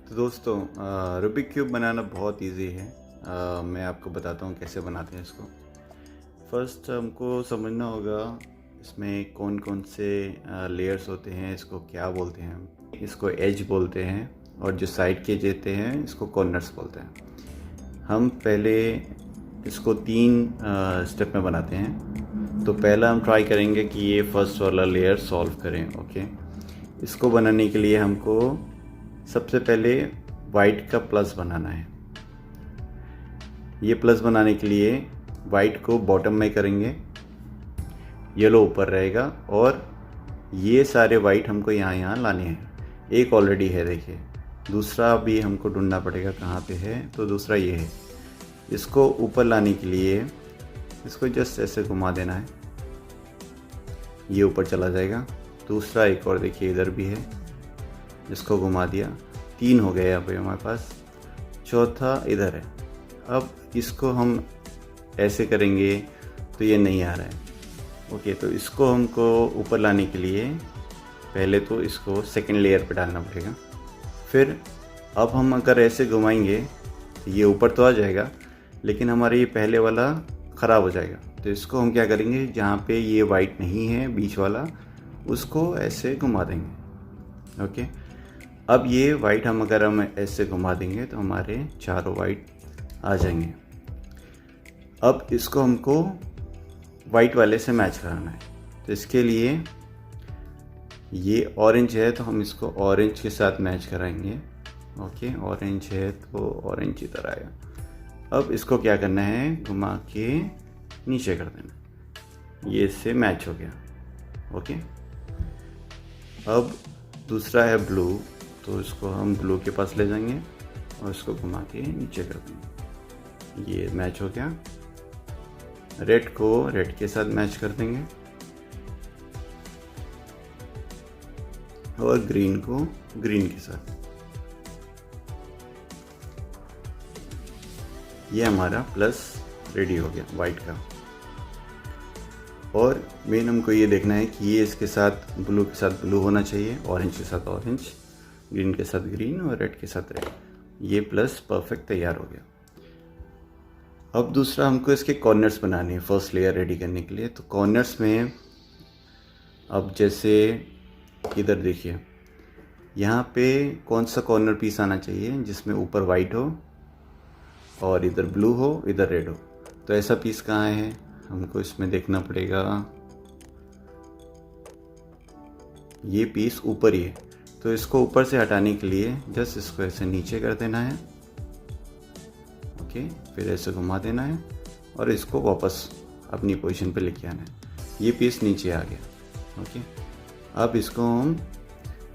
तो दोस्तों Rubik cube बनाना बहुत इजी है। मैं आपको बताता हूँ कैसे बनाते हैं इसको। फर्स्ट हमको समझना होगा इसमें कौन कौन से लेयर्स होते हैं, इसको क्या बोलते हैं। हम इसको एज बोलते हैं और जो साइड के देते हैं इसको कॉर्नर्स बोलते हैं। हम पहले इसको 3 स्टेप में बनाते हैं। तो पहला हम ट्राई करेंगे कि ये फर्स्ट वाला लेयर सॉल्व करें। ओके, इसको बनाने के लिए हमको सबसे पहले वाइट का प्लस बनाना है। ये प्लस बनाने के लिए वाइट को बॉटम में करेंगे, येलो ऊपर रहेगा और ये सारे वाइट हमको यहाँ लाने हैं। एक ऑलरेडी है, देखिए। दूसरा भी हमको ढूंढना पड़ेगा कहाँ पे है, तो दूसरा ये है। इसको ऊपर लाने के लिए इसको जस्ट ऐसे घुमा देना है, ये ऊपर चला जाएगा। दूसरा एक और देखिए इधर भी है, इसको घुमा दिया। 3 हो गए यहाँ पे हमारे पास। चौथा इधर है। अब इसको हम ऐसे करेंगे तो ये नहीं आ रहा है। ओके, तो इसको हमको ऊपर लाने के लिए पहले तो इसको सेकंड लेयर पे डालना पड़ेगा। फिर अब हम अगर ऐसे घुमाएंगे ये ऊपर तो आ जाएगा, लेकिन हमारा ये पहले वाला ख़राब हो जाएगा। तो इसको हम क्या करेंगे, जहाँ पे ये वाइट नहीं है बीच वाला, उसको ऐसे घुमा देंगे। ओके, अब ये वाइट अगर हम ऐसे घुमा देंगे तो हमारे चारों वाइट आ जाएंगे। अब इसको हमको वाइट वाले से मैच कराना है। तो इसके लिए ये ऑरेंज है तो हम इसको ऑरेंज के साथ मैच कराएंगे। ओके, ऑरेंज है तो ऑरेंज की तरह आएगा। अब इसको क्या करना है, घुमा के नीचे कर देना। ये इससे मैच हो गया। ओके, अब दूसरा है ब्लू, तो इसको हम ब्लू के पास ले जाएंगे और इसको घुमा के नीचे कर देंगे। ये मैच हो गया। रेड को रेड के साथ मैच कर देंगे और ग्रीन को ग्रीन के साथ। ये हमारा प्लस रेडी हो गया वाइट का। और मेन हमको ये देखना है कि ये इसके साथ ब्लू के साथ ब्लू होना चाहिए, ऑरेंज के साथ ऑरेंज, ग्रीन के साथ ग्रीन और रेड के साथ रेड। ये प्लस परफेक्ट तैयार हो गया। अब दूसरा हमको इसके कॉर्नर्स बनाने हैं फर्स्ट लेयर रेडी करने के लिए। तो कॉर्नर्स में अब जैसे इधर देखिए, यहाँ पे कौन सा कॉर्नर पीस आना चाहिए जिसमें ऊपर वाइट हो और इधर ब्लू हो, इधर रेड हो। तो ऐसा पीस कहाँ है, हमको इसमें देखना पड़ेगा। ये पीस ऊपर ही है, तो इसको ऊपर से हटाने के लिए जस्ट इसको ऐसे नीचे कर देना है। ओके, फिर ऐसे घुमा देना है और इसको वापस अपनी पोजीशन पे लेके आना है। ये पीस नीचे आ गया। ओके, अब इसको हम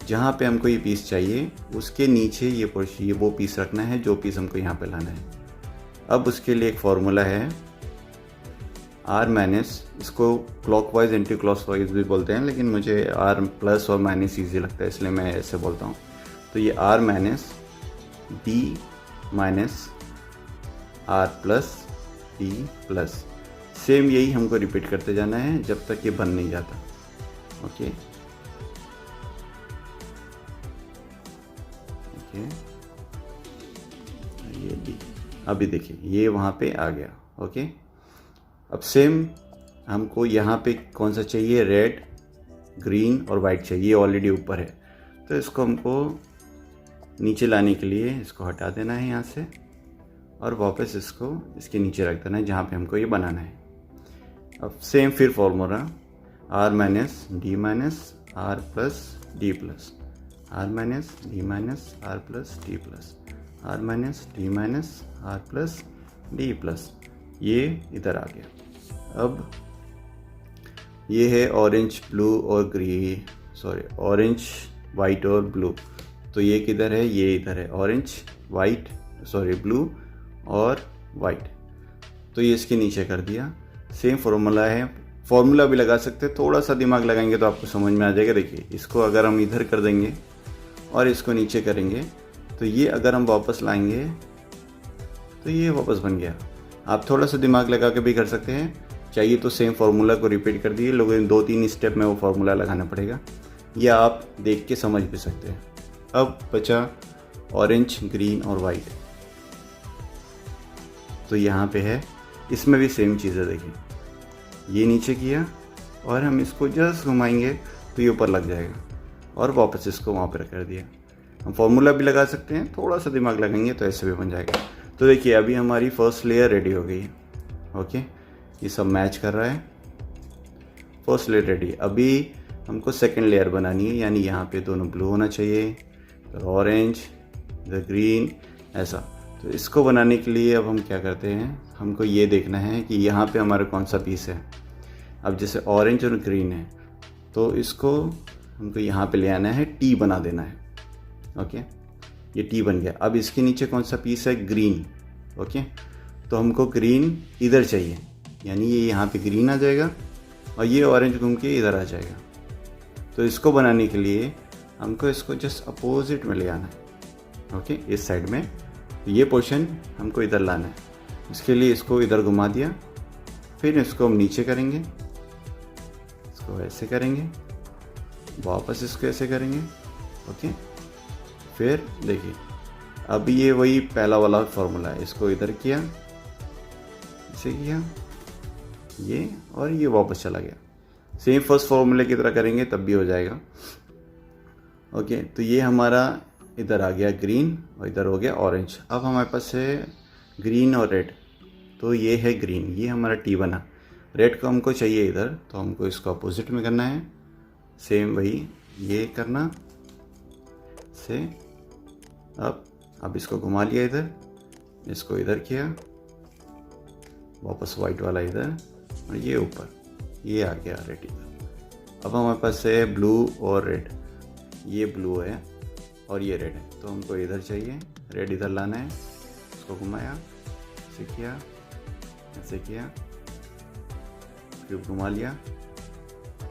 जहाँ पे हमको ये पीस चाहिए उसके नीचे ये वो पीस रखना है जो पीस हमको यहाँ पे लाना है। अब उसके लिए एक फॉर्मूला है R-, इसको क्लॉकवाइज एंटी क्लॉकवाइज भी बोलते हैं, लेकिन मुझे R प्लस और माइनस ईजी लगता है इसलिए मैं ऐसे बोलता हूँ। तो ये R- D- R plus D plus, same यही हमको रिपीट करते जाना है जब तक ये बन नहीं जाता। ओके, ओके, ये D, अभी देखिए ये वहाँ पे आ गया। ओके, अब सेम हमको यहाँ पे कौन सा चाहिए, रेड, ग्रीन और वाइट चाहिए। ये ऑलरेडी ऊपर है, तो इसको हमको नीचे लाने के लिए इसको हटा देना है यहाँ से और वापस इसको इसके नीचे रख देना है जहाँ पे हमको ये बनाना है। अब सेम फिर formula R- D- R plus D plus, R- D- R plus D plus, R- D- R plus D plus. ये इधर आ गया। अब ये है ऑरेंज, ब्लू और ऑरेंज, वाइट और ब्लू। तो ये किधर है, ये इधर है, ऑरेंज, वाइट, ब्लू और वाइट। तो ये इसके नीचे कर दिया। सेम फॉर्मूला है, फॉर्मूला भी लगा सकते हैं, थोड़ा सा दिमाग लगाएंगे तो आपको समझ में आ जाएगा। देखिए इसको अगर हम इधर कर देंगे और इसको नीचे करेंगे तो ये अगर हम वापस लाएंगे तो ये वापस बन गया। आप थोड़ा सा दिमाग लगा के भी कर सकते हैं, चाहिए तो सेम फार्मूला को रिपीट कर दिए। लोगों 2-3 स्टेप में वो फार्मूला लगाना पड़ेगा, या आप देख के समझ भी सकते हैं। अब बचा ऑरेंज, ग्रीन और वाइट। तो यहाँ पे है, इसमें भी सेम चीज़ है। देखिए, ये नीचे किया और हम इसको जस्ट घुमाएंगे तो ये ऊपर लग जाएगा और वापस इसको वहाँ पर कर दिया। हम फॉर्मूला भी लगा सकते हैं, थोड़ा सा दिमाग लगाएंगे तो ऐसे भी बन जाएगा। तो देखिए, अभी हमारी फर्स्ट लेयर रेडी हो गई है। ओके, ये सब मैच कर रहा है, फर्स्ट लेयर रेडी। अभी हमको सेकंड लेयर बनानी है, यानी यहाँ पे दोनों ब्लू होना चाहिए, इधर ऑरेंज, इधर ग्रीन, ऐसा। तो इसको बनाने के लिए अब हम क्या करते हैं, हमको ये देखना है कि यहाँ पे हमारा कौन सा पीस है। अब जैसे ऑरेंज और ग्रीन है तो इसको हमको यहाँ पे ले आना है, टी बना देना है। ओके, ये टी बन गया। अब इसके नीचे कौन सा पीस है, ग्रीन। ओके, तो हमको ग्रीन इधर चाहिए, यानी ये यहाँ पे ग्रीन आ जाएगा और ये ऑरेंज घूम के इधर आ जाएगा। तो इसको बनाने के लिए हमको इसको जस्ट अपोजिट में ले आना है। ओके, इस साइड में ये पोर्शन हमको इधर लाना है। इसके लिए इसको इधर घुमा दिया, फिर इसको हम नीचे करेंगे, इसको ऐसे करेंगे, वापस इसको ऐसे करेंगे। ओके, फिर देखिए, अब ये वही पहला वाला फॉर्मूला है, इसको इधर किया, ऐसे किया, ये, और ये वापस चला गया। सेम फर्स्ट फॉर्मूले की तरह करेंगे तब भी हो जाएगा। ओके, तो ये हमारा इधर आ गया ग्रीन और इधर हो गया ऑरेंज। अब हमारे पास है ग्रीन और रेड, तो ये है ग्रीन, ये हमारा टी बना। रेड को हमको चाहिए इधर, तो हमको इसको अपोजिट में करना है, सेम वही ये करना से। अब इसको घुमा लिया इधर, इसको इधर किया, वापस वाइट वाला इधर, और ये ऊपर, ये आ गया रेड इधर। अब हमारे पास है ब्लू और रेड, ये ब्लू है और ये रेड है, तो हमको इधर चाहिए, रेड इधर लाना है। इसको घुमाया, ऐसे किया, ऐसे किया, क्यूब घुमा लिया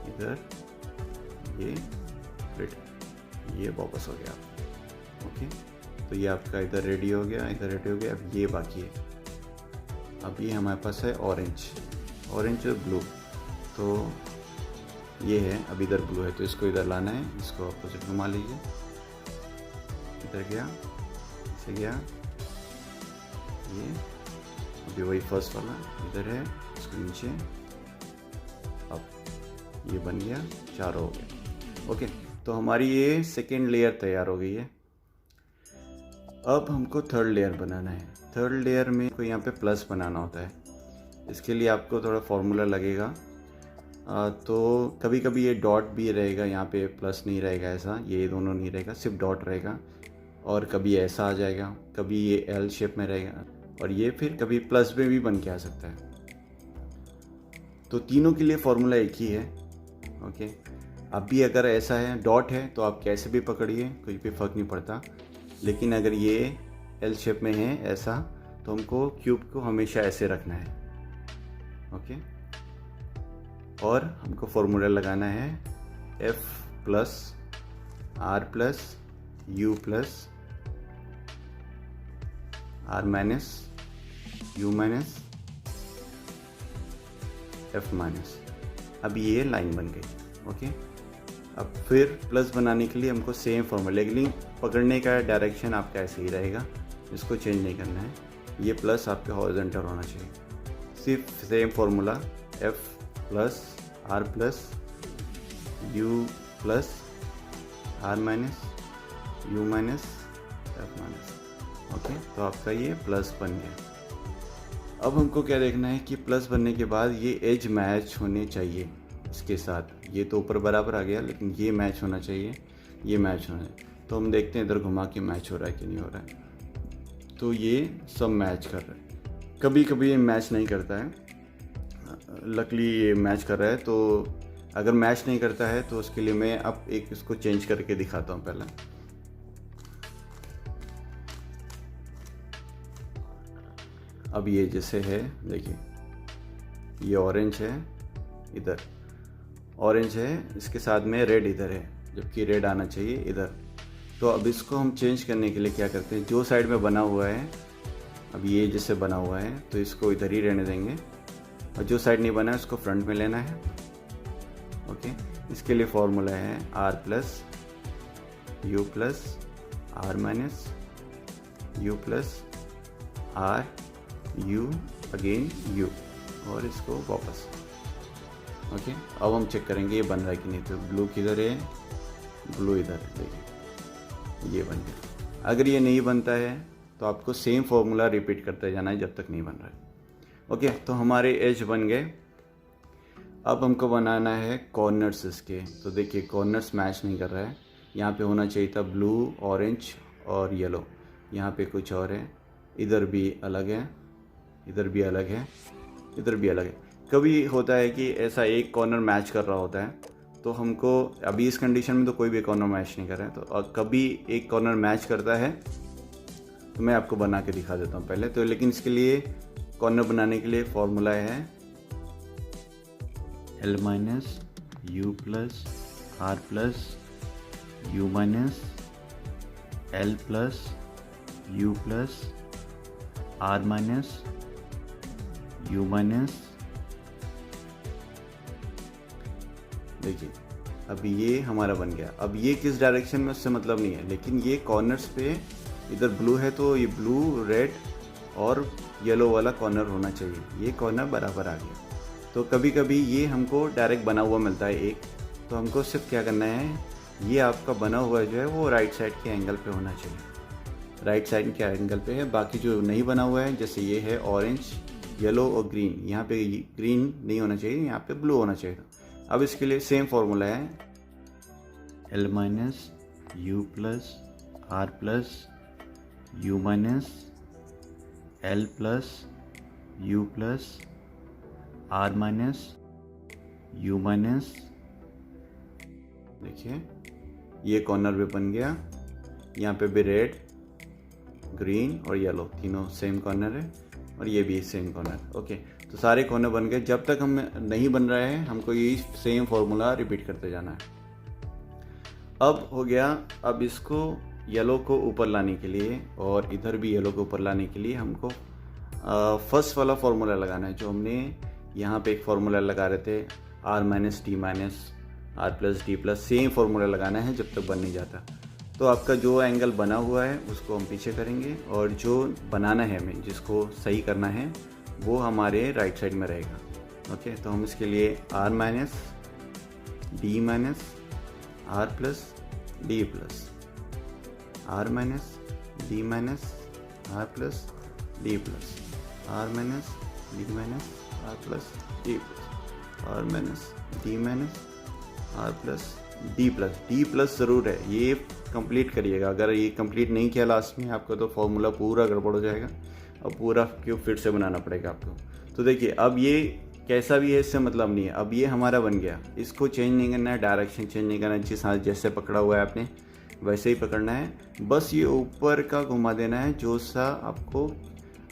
इधर, ये रेड, ये वापस हो गया। ओके, तो ये आपका इधर रेडी हो गया, इधर रेडी हो गया। अब ये बाकी है, अब ये हमारे पास है ऑरेंज, ऑरेंज और ब्लू, तो ये है, अब इधर ब्लू है तो इसको इधर लाना है, इसको अपोजिट घुमा लीजिए, इधर गया, इसे गया, ये अभी वही फर्स्ट वाला इधर है, इसको नीचे, अब ये बन गया, चारों हो गए। ओके, तो हमारी ये सेकेंड लेयर तैयार हो गई है। अब हमको थर्ड लेयर बनाना है। थर्ड लेयर में को यहाँ पे प्लस बनाना होता है, इसके लिए आपको थोड़ा फॉर्मूला लगेगा। तो कभी कभी ये डॉट भी रहेगा, यहाँ पे प्लस नहीं रहेगा, ऐसा ये दोनों नहीं रहेगा, सिर्फ डॉट रहेगा। और कभी ऐसा आ जाएगा, कभी ये एल शेप में रहेगा, और ये फिर कभी प्लस में भी बन के आ सकता है। तो तीनों के लिए फॉर्मूला एक ही है। ओके, अब भी अगर ऐसा है, डॉट है, तो आप कैसे भी पकड़िए, कोई भी फ़र्क नहीं पड़ता। लेकिन अगर ये एल शेप में है ऐसा, तो हमको क्यूब को हमेशा ऐसे रखना है। ओके, और हमको फॉर्मूला लगाना है F plus R plus U plus R minus U minus F minus. अब ये लाइन बन गई। ओके, अब फिर प्लस बनाने के लिए हमको सेम फॉर्मूला, लेकिन पकड़ने का डायरेक्शन आपका ऐसे ही रहेगा, इसको चेंज नहीं करना है। ये प्लस आपके हॉरिजॉन्टल होना चाहिए, सिर्फ same formula F plus R plus U plus R minus U minus F minus. Okay, तो आपका ये प्लस बन गया। अब हमको क्या देखना है कि प्लस बनने के बाद ये एज मैच होने चाहिए इसके साथ। ये तो ऊपर बराबर आ गया, लेकिन ये मैच होना चाहिए, ये मैच होना है। तो हम देखते हैं इधर घुमा के मैच हो रहा है कि नहीं हो रहा है। तो ये सब मैच कर रहा है। कभी कभी ये मैच नहीं करता है, लकली ये मैच कर रहा है। तो अगर मैच नहीं करता है तो उसके लिए मैं अब एक इसको चेंज करके दिखाता हूँ पहले। अब ये जैसे है, देखिए ये ऑरेंज है, इधर ऑरेंज है, इसके साथ में रेड इधर है, जबकि रेड आना चाहिए इधर। तो अब इसको हम चेंज करने के लिए क्या करते हैं, जो साइड में बना हुआ है, अब ये जैसे बना हुआ है तो इसको इधर ही रहने देंगे, और जो साइड नहीं बना है उसको फ्रंट में लेना है। ओके, इसके लिए फॉर्मूला है R plus U plus R minus U plus R U again U और इसको वापस। ओके, अब हम चेक करेंगे ये बन रहा है कि नहीं। तो ब्लू किधर है, ब्लू इधर है, देखिए ये बन गया। अगर ये नहीं बनता है तो आपको सेम फॉर्मूला रिपीट करते जाना है जब तक नहीं बन रहा है। ओके, तो हमारे एज बन गए। अब हमको बनाना है कॉर्नर्स इसके। तो देखिए कॉर्नर्स मैच नहीं कर रहा है। यहाँ पे होना चाहिए था ब्लू, ऑरेंज और येलो, यहाँ पे कुछ और है। इधर भी अलग है, इधर भी अलग है, इधर भी अलग है। कभी होता है कि ऐसा एक कॉर्नर मैच कर रहा होता है, तो हमको अभी इस कंडीशन में तो कोई भी कॉर्नर मैच नहीं कर रहा है। तो कभी एक कॉर्नर मैच करता है तो मैं आपको बना के दिखा देता हूँ पहले तो। लेकिन इसके लिए कॉर्नर बनाने के लिए फॉर्मूला है L minus U plus R plus U minus L plus U plus R minus U minus. देखिए अभी ये हमारा बन गया। अब ये किस डायरेक्शन में उससे मतलब नहीं है, लेकिन ये कॉर्नर्स पे इधर ब्लू है तो ये ब्लू, रेड और येलो वाला कॉर्नर होना चाहिए। ये कॉर्नर बराबर आ गया। तो कभी कभी ये हमको डायरेक्ट बना हुआ मिलता है एक, तो हमको सिर्फ क्या करना है, ये आपका बना हुआ जो है वो राइट साइड के एंगल पे होना चाहिए। राइट साइड के एंगल पे है। बाकी जो नहीं बना हुआ है, जैसे ये है ऑरेंज, येलो और ग्रीन, यहाँ पे ग्रीन नहीं होना चाहिए, यहाँ पे ब्लू होना चाहिए। अब इसके लिए सेम फॉर्मूला है L minus U plus R plus U minus L plus U plus R minus U minus. देखिए ये कॉर्नर भी बन गया। यहाँ पे भी रेड, ग्रीन और येलो तीनों सेम कॉर्नर है और ये भी सेम कॉर्नर। ओके, तो सारे कॉर्नर बन गए। जब तक हम नहीं बन रहा है हमको ये सेम फॉर्मूला रिपीट करते जाना है। अब हो गया। अब इसको येलो को ऊपर लाने के लिए और इधर भी येलो को ऊपर लाने के लिए हमको फर्स्ट वाला फॉर्मूला लगाना है जो हमने यहाँ पे एक फॉर्मूला लगा रहे थे, R minus D minus R plus D plus. Same formula लगाना है जब तक बन नहीं जाता। तो आपका जो एंगल बना हुआ है उसको हम पीछे करेंगे और जो बनाना है हमें, जिसको सही करना है, वो हमारे राइट साइड में रहेगा। ओके, तो हम इसके लिए R minus D minus R plus D plus, R minus D minus R plus D plus, R minus D minus R plus D plus, R minus D minus R plus D plus. D plus ज़रूर है, ये complete करिएगा। अगर ये complete नहीं किया last में आपको तो फॉर्मूला पूरा गड़बड़ हो जाएगा और पूरा क्यूब फिर से बनाना पड़ेगा आपको। तो देखिए अब ये कैसा भी है इससे मतलब नहीं है। अब ये हमारा बन गया। इसको चेंज नहीं करना है, डायरेक्शन चेंज नहीं करना है। जिस हाथ जैसे पकड़ा हुआ है आपने वैसे ही पकड़ना है। बस ये ऊपर का घुमा देना है। जो सा आपको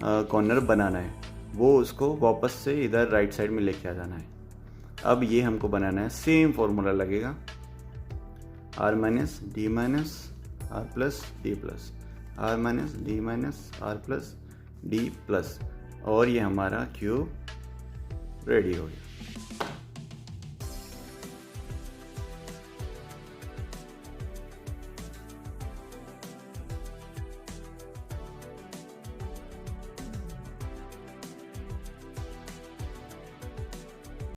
कॉर्नर बनाना है वो उसको वापस से इधर राइट साइड में लेके आ जाना है। अब ये हमको बनाना है, सेम फॉर्मूला लगेगा, R minus D minus R plus D plus, R minus D minus R plus D plus, और ये हमारा क्यूब रेडी हो गया।